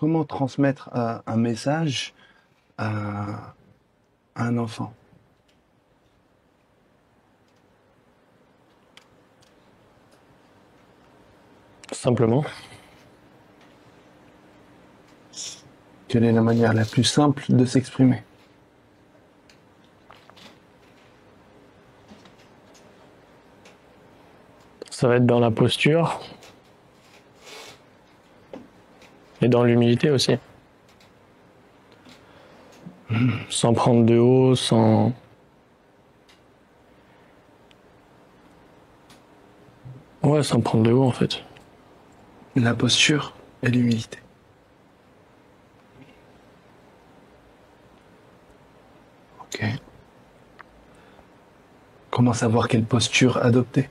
Comment transmettre un message à un enfant? Simplement, Quelle est la manière la plus simple de s'exprimer? ça va être dans la posture et dans l'humilité aussi. Sans prendre de haut, sans... Ouais, sans prendre de haut en fait. La posture et l'humilité. Ok. Comment savoir quelle posture adopter?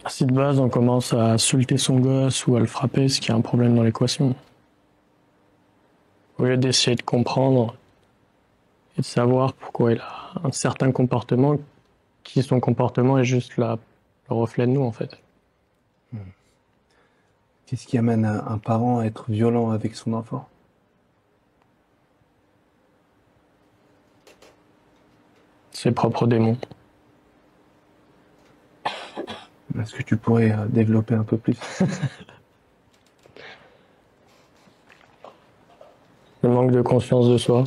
Si de base on commence à insulter son gosse ou à le frapper, c'est qu'il y a un problème dans l'équation. Au lieu d'essayer de comprendre et de savoir pourquoi il a un certain comportement, qui son comportement est juste le reflet de nous en fait. Qu'est-ce qui amène un parent à être violent avec son enfant? Ses propres démons. Est-ce que tu pourrais développer un peu plus? Le manque de conscience de soi,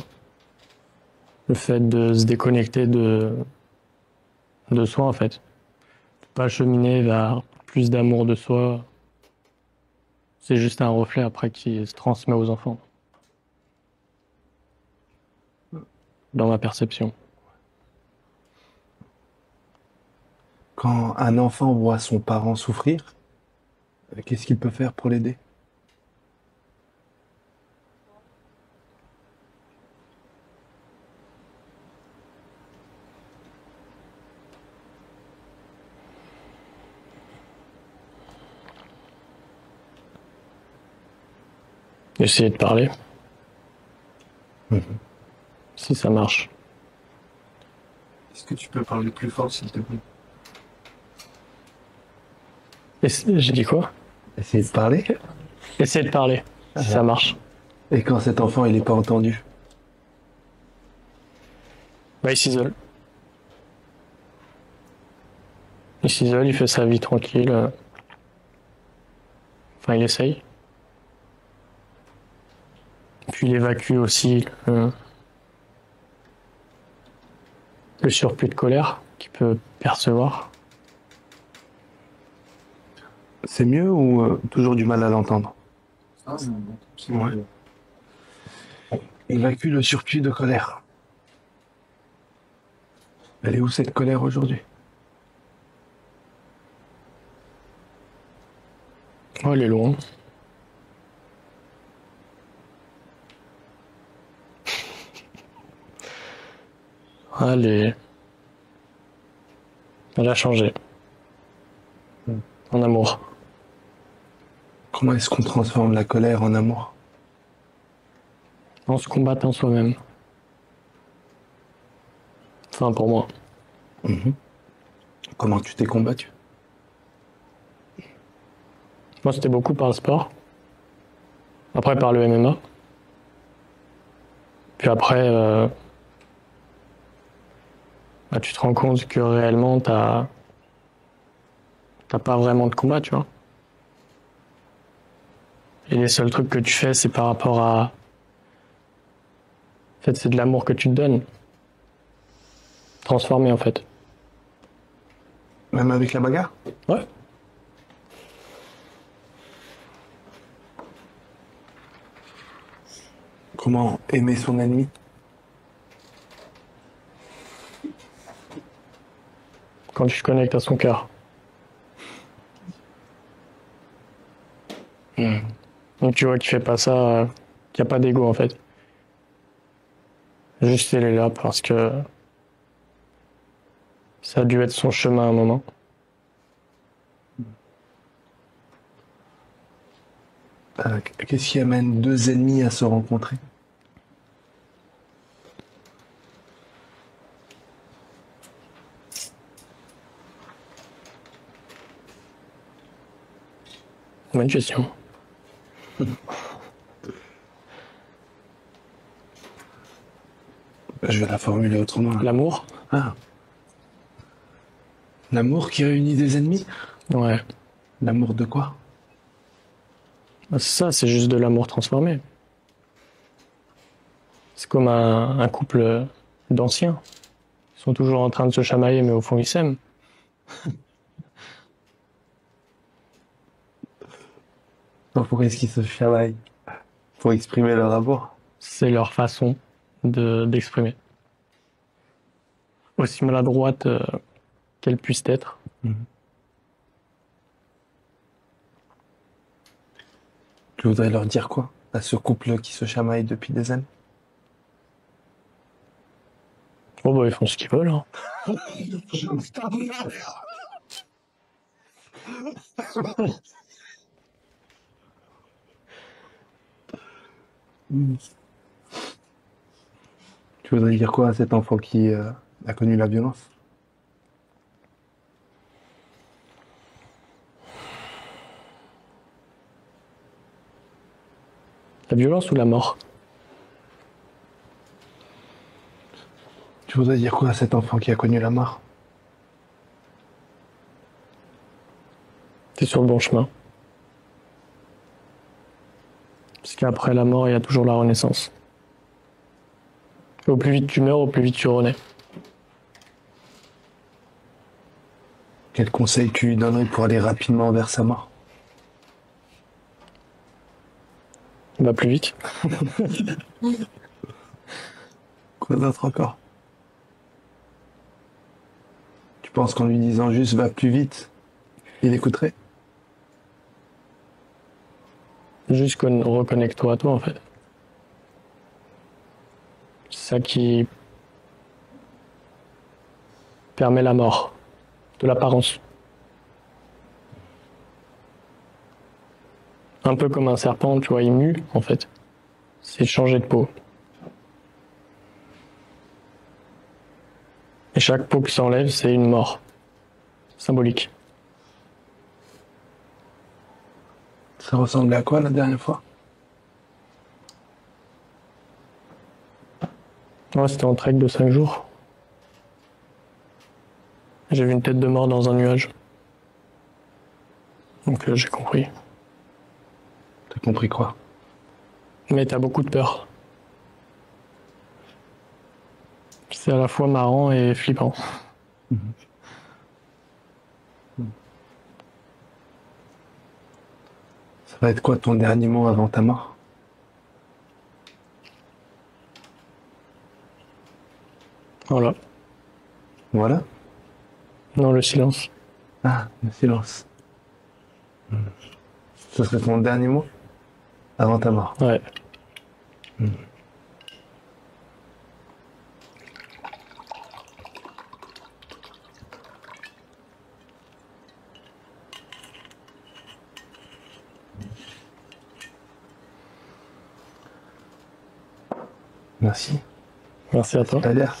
le fait de se déconnecter de soi en fait. Pas cheminer vers plus d'amour de soi, c'est juste un reflet après qui se transmet aux enfants, dans ma perception. Quand un enfant voit son parent souffrir, qu'est-ce qu'il peut faire pour l'aider? Essayer de parler, Mhm. si ça marche. Est-ce que tu peux parler plus fort, s'il te plaît? J'ai dit quoi? Essayer de parler. Essayer de parler, si ça marche. Et quand cet enfant, il n'est pas entendu? Bah, il s'isole. Il s'isole, il fait sa vie tranquille. Enfin, il essaye. Puis il évacue aussi le surplus de colère qu'il peut percevoir. C'est mieux ou toujours du mal à l'entendre? Ouais. Évacue le surplus de colère. Elle est où cette colère aujourd'hui? Oh, elle est loin. Elle elle a changé. En amour. Comment est-ce qu'on transforme la colère en amour? En se combattant soi-même. Enfin, pour moi. Comment tu t'es combattu? Moi, c'était beaucoup par le sport. Après, par le MMA. Puis après, bah, tu te rends compte que réellement, t'as pas vraiment de combat, tu vois. Et les seuls trucs que tu fais, c'est par rapport à... En fait, c'est de l'amour que tu te donnes. Transformé, en fait. Même avec la bagarre? Ouais. Comment aimer son ennemi? Quand tu te connectes à son cœur. Donc tu vois qu'il fait pas ça, qu'il n'y a pas d'ego, en fait. Juste, il est là parce que ça a dû être son chemin à un moment. Qu'est-ce qui amène deux ennemis à se rencontrer? Bonne question. Je vais la formuler autrement. Là. L'amour? Ah. L'amour qui réunit des ennemis? Ouais. L'amour de quoi? Ça, c'est juste de l'amour transformé. C'est comme un couple d'anciens. Ils sont toujours en train de se chamailler, mais au fond, ils s'aiment. Pourquoi est-ce qu'ils se chamaillent? Pour exprimer leur amour? C'est leur façon d'exprimer. Aussi maladroite qu'elle puisse être. Tu voudrais leur dire quoi à ce couple qui se chamaille depuis des années? Oh bah, ils font ce qu'ils veulent. Hein. Tu voudrais dire quoi à cet enfant qui a connu la violence? La violence ou la mort? Tu voudrais dire quoi à cet enfant qui a connu la mort? T'es sur le bon chemin. Parce qu'après la mort, il y a toujours la renaissance. Et au plus vite tu meurs, au plus vite tu renais. Quel conseil tu lui donnerais pour aller rapidement vers sa mort? Va plus vite. Quoi d'autre encore? Tu penses qu'en lui disant juste va plus vite, il écouterait? Juste reconnecte-toi à toi, en fait. C'est ça qui permet la mort de l'apparence. Un peu comme un serpent, tu vois, il mue, en fait. C'est changer de peau. Et chaque peau qui s'enlève, c'est une mort. Symbolique. Ça ressemblait à quoi la dernière fois? Ouais, c'était en trek de 5 jours. J'ai vu une tête de mort dans un nuage. Donc j'ai compris. T'as compris quoi? Mais t'as beaucoup de peur. C'est à la fois marrant et flippant. Ça va être quoi ton dernier mot avant ta mort? Voilà. Voilà. Non, le silence. Ah, le silence. Ce serait ton dernier mot avant ta mort. Ouais. Merci. Merci à toi. C'est-à-dire